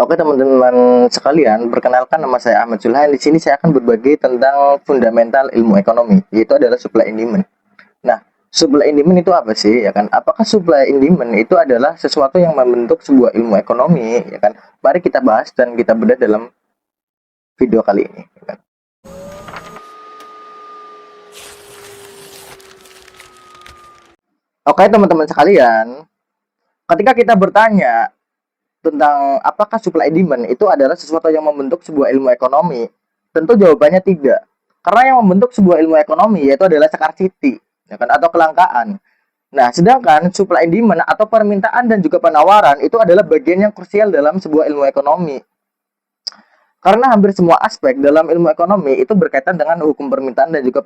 Oke teman-teman sekalian, perkenalkan nama saya Ahmad Zulhan. Di sini saya akan berbagi tentang fundamental ilmu ekonomi, yaitu adalah supply and demand. Nah, supply and demand itu apa sih, ya kan? Apakah supply and demand itu adalah sesuatu yang membentuk sebuah ilmu ekonomi, ya kan? Mari kita bahas dan kita bedah dalam video kali ini, ya kan? Oke teman-teman sekalian, ketika kita bertanya tentang apakah supply and demand itu adalah sesuatu yang membentuk sebuah ilmu ekonomi, tentu jawabannya tidak. Karena yang membentuk sebuah ilmu ekonomi yaitu adalah scarcity, ya kan, atau kelangkaan. Nah, sedangkan supply and demand atau permintaan dan juga penawaran itu adalah bagian yang krusial dalam sebuah ilmu ekonomi. Karena hampir semua aspek dalam ilmu ekonomi itu berkaitan dengan hukum permintaan dan juga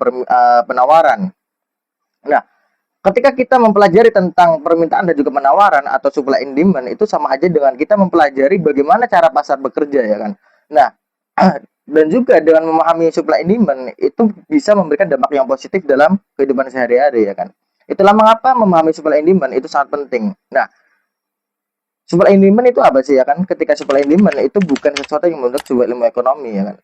penawaran. Nah, ketika kita mempelajari tentang permintaan dan juga penawaran atau supply and demand itu sama aja dengan kita mempelajari bagaimana cara pasar bekerja, ya kan. Nah, dan juga dengan memahami supply and demand itu bisa memberikan dampak yang positif dalam kehidupan sehari-hari, ya kan. Itulah mengapa memahami supply and demand itu sangat penting. Nah, supply and demand itu apa sih, ya kan? Ketika supply and demand itu bukan sesuatu yang membentuk sebuah ilmu ekonomi, ya kan.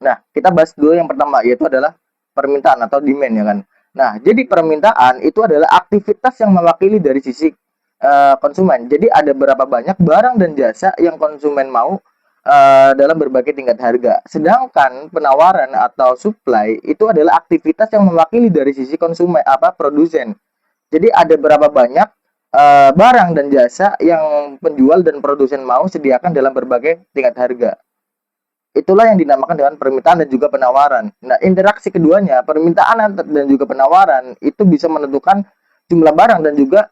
Nah, kita bahas dulu yang pertama yaitu adalah permintaan atau demand, ya kan. Nah, jadi permintaan itu adalah aktivitas yang mewakili dari sisi konsumen. Jadi ada berapa banyak barang dan jasa yang konsumen mau dalam berbagai tingkat harga. Sedangkan penawaran atau supply itu adalah aktivitas yang mewakili dari sisi konsumen produsen. Jadi ada berapa banyak barang dan jasa yang penjual dan produsen mau sediakan dalam berbagai tingkat harga. Itulah yang dinamakan dengan permintaan dan juga penawaran. Nah, interaksi keduanya, permintaan dan juga penawaran, itu bisa menentukan jumlah barang dan juga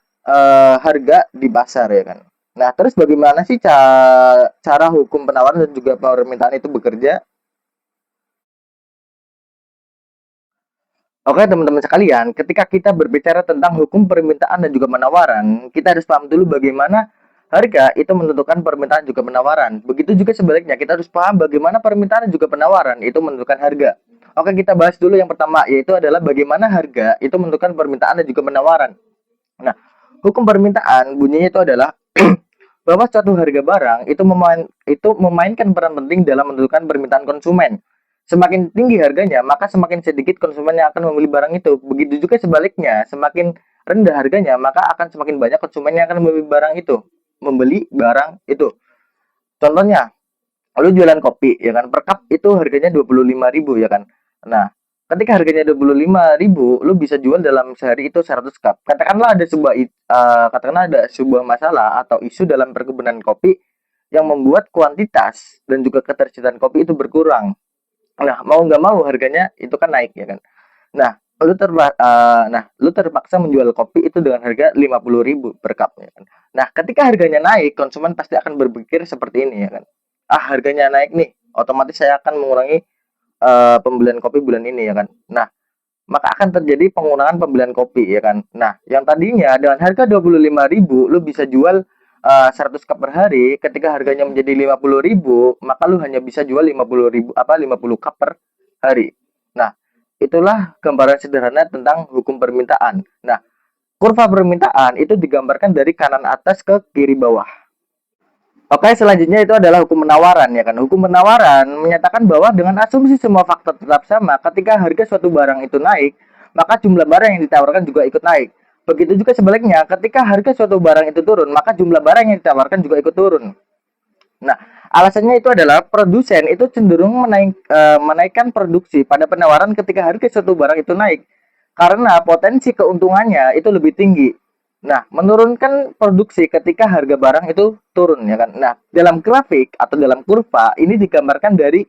harga di pasar, ya kan. Nah, terus bagaimana sih cara hukum penawaran dan juga permintaan itu bekerja? Oke, teman-teman sekalian, ketika kita berbicara tentang hukum permintaan dan juga penawaran, kita harus paham dulu bagaimana harga itu menentukan permintaan juga penawaran. Begitu juga sebaliknya, kita harus paham bagaimana permintaan dan juga penawaran itu menentukan harga. Oke, kita bahas dulu yang pertama, yaitu adalah bagaimana harga itu menentukan permintaan dan juga penawaran. Nah, hukum permintaan bunyinya itu adalah bahwa suatu harga barang itu memainkan peran penting dalam menentukan permintaan konsumen. Semakin tinggi harganya, maka semakin sedikit konsumen yang akan membeli barang itu. Begitu juga sebaliknya, semakin rendah harganya, maka akan semakin banyak konsumen yang akan membeli barang itu. Contohnya, lu jualan kopi, ya kan, per cup itu harganya 25.000, ya kan. Nah, ketika harganya 25.000, lu bisa jual dalam sehari itu 100 cup. Katakanlah ada sebuah masalah atau isu dalam perkebunan kopi yang membuat kuantitas dan juga ketersediaan kopi itu berkurang. Nah, mau nggak mau harganya itu kan naik, ya kan. Nah, lu terpaksa menjual kopi itu dengan harga 50.000 per cup, ya kan. Nah, ketika harganya naik, konsumen pasti akan berpikir seperti ini, ya kan. Ah, harganya naik nih, otomatis saya akan mengurangi pembelian kopi bulan ini, ya kan. Nah, maka akan terjadi pengurangan pembelian kopi, ya kan. Nah, yang tadinya dengan harga 25.000 lu bisa jual 100 cup per hari, ketika harganya menjadi 50.000, maka lu hanya bisa jual 50 cup per hari. Nah, itulah gambaran sederhana tentang hukum permintaan. Nah, kurva permintaan itu digambarkan dari kanan atas ke kiri bawah. Oke, selanjutnya itu adalah hukum penawaran, ya kan. Hukum penawaran menyatakan bahwa dengan asumsi semua faktor tetap sama, ketika harga suatu barang itu naik, maka jumlah barang yang ditawarkan juga ikut naik. Begitu juga sebaliknya, ketika harga suatu barang itu turun, maka jumlah barang yang ditawarkan juga ikut turun. Nah, alasannya itu adalah produsen itu cenderung menaikkan produksi pada penawaran ketika harga suatu barang itu naik, karena potensi keuntungannya itu lebih tinggi. Nah, menurunkan produksi ketika harga barang itu turun, ya kan. Nah, dalam grafik atau dalam kurva ini digambarkan dari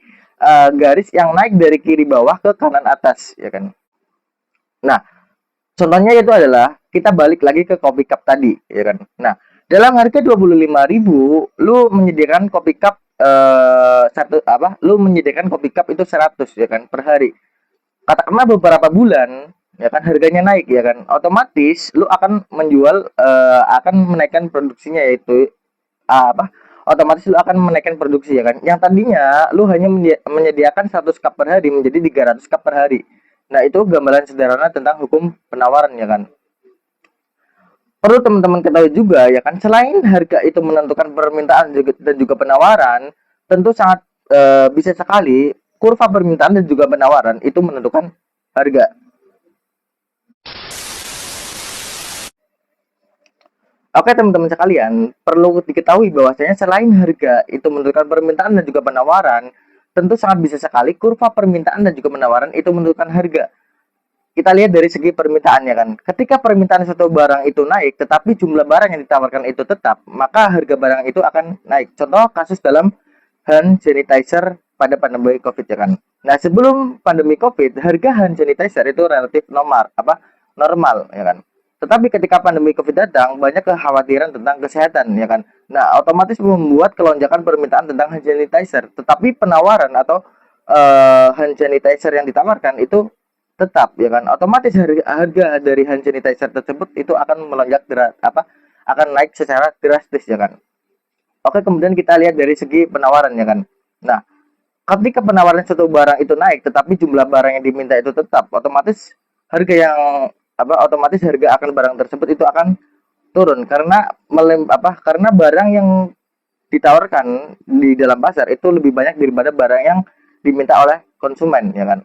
garis yang naik dari kiri bawah ke kanan atas, ya kan. Nah, contohnya itu adalah kita balik lagi ke kopi cup tadi, ya kan. Nah, dalam harga 25.000, lu menyediakan kopi cup lu menyediakan kopi cup itu 100, ya kan, per hari. Katakanlah beberapa bulan, ya kan, harganya naik, ya kan. Otomatis lu akan menaikkan produksinya, yaitu apa? Otomatis lu akan menaikkan produksi, ya kan. Yang tadinya lu hanya menyediakan 100 cup per hari menjadi 300 cup per hari. Nah, itu gambaran sederhana tentang hukum penawaran, ya kan. perlu teman-teman ketahui juga ya kan, selain harga itu menentukan permintaan dan juga penawaran, tentu sangat bisa sekali kurva permintaan dan juga penawaran itu menentukan harga. Oke teman-teman sekalian, perlu diketahui bahwasanya selain harga itu menentukan permintaan dan juga penawaran, tentu sangat bisa sekali kurva permintaan dan juga penawaran itu menentukan harga. Kita lihat dari segi permintaan ya kan. Ketika permintaan satu barang itu naik, tetapi jumlah barang yang ditawarkan itu tetap, maka harga barang itu akan naik. Contoh kasus dalam hand sanitizer pada pandemi COVID ya kan. Nah, sebelum pandemi COVID, harga hand sanitizer itu relatif normal ya kan. Tetapi ketika pandemi COVID datang, banyak kekhawatiran tentang kesehatan ya kan. Nah, otomatis membuat kelonjakan permintaan tentang hand sanitizer. Tetapi penawaran atau hand sanitizer yang ditawarkan itu tetap ya kan, otomatis harga dari hand sanitizer tersebut itu akan melonjak akan naik secara drastis ya kan. Oke, kemudian kita lihat dari segi penawaran ya kan. Nah, ketika penawaran satu barang itu naik tetapi jumlah barang yang diminta itu tetap, otomatis harga yang otomatis harga akan barang tersebut itu akan turun karena karena barang yang ditawarkan di dalam pasar itu lebih banyak daripada barang yang diminta oleh konsumen ya kan.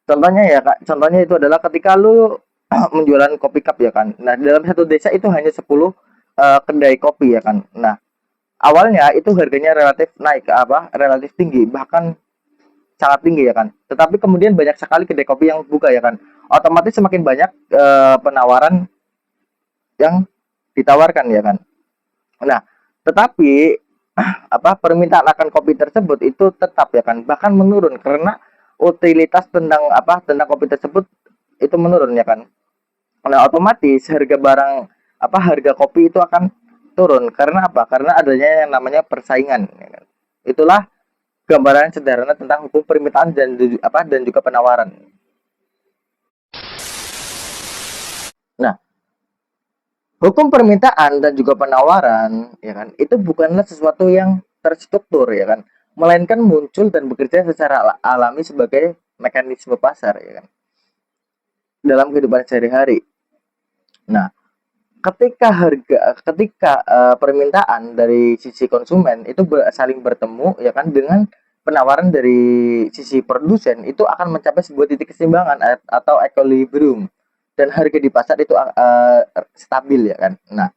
Contohnya ya Kak, contohnya itu adalah ketika lu menjualan kopi cup ya kan. Nah, dalam satu desa itu hanya 10 kedai kopi ya kan. Nah, awalnya itu harganya relatif naik relatif tinggi, bahkan sangat tinggi ya kan. Tetapi kemudian banyak sekali kedai kopi yang buka ya kan. Otomatis semakin banyak penawaran yang ditawarkan ya kan. Nah, tetapi permintaan akan kopi tersebut itu tetap ya kan, bahkan menurun karena utilitas tentang kopi tersebut itu menurun ya kan. Nah, otomatis harga kopi itu akan turun karena apa? Karena adanya yang namanya persaingan ya kan. Itulah gambaran sederhana tentang hukum permintaan dan juga penawaran. Nah, hukum permintaan dan juga penawaran, ya kan, itu bukanlah sesuatu yang terstruktur, ya kan, melainkan muncul dan bekerja secara alami sebagai mekanisme pasar, ya kan, dalam kehidupan sehari-hari. Nah, ketika permintaan dari sisi konsumen itu saling bertemu, ya kan, dengan penawaran dari sisi produsen itu akan mencapai sebuah titik keseimbangan atau equilibrium dan harga di pasar itu stabil ya kan. Nah,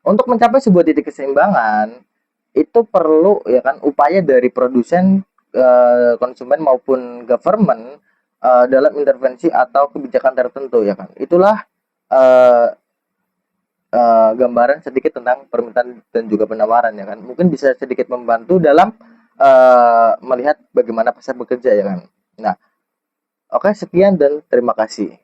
untuk mencapai sebuah titik keseimbangan itu perlu ya kan upaya dari produsen, konsumen maupun government dalam intervensi atau kebijakan tertentu ya kan. Itulah uh, gambaran sedikit tentang permintaan dan juga penawaran ya kan. Mungkin bisa sedikit membantu dalam melihat bagaimana pasar bekerja ya kan. Nah, oke, sekian dan terima kasih.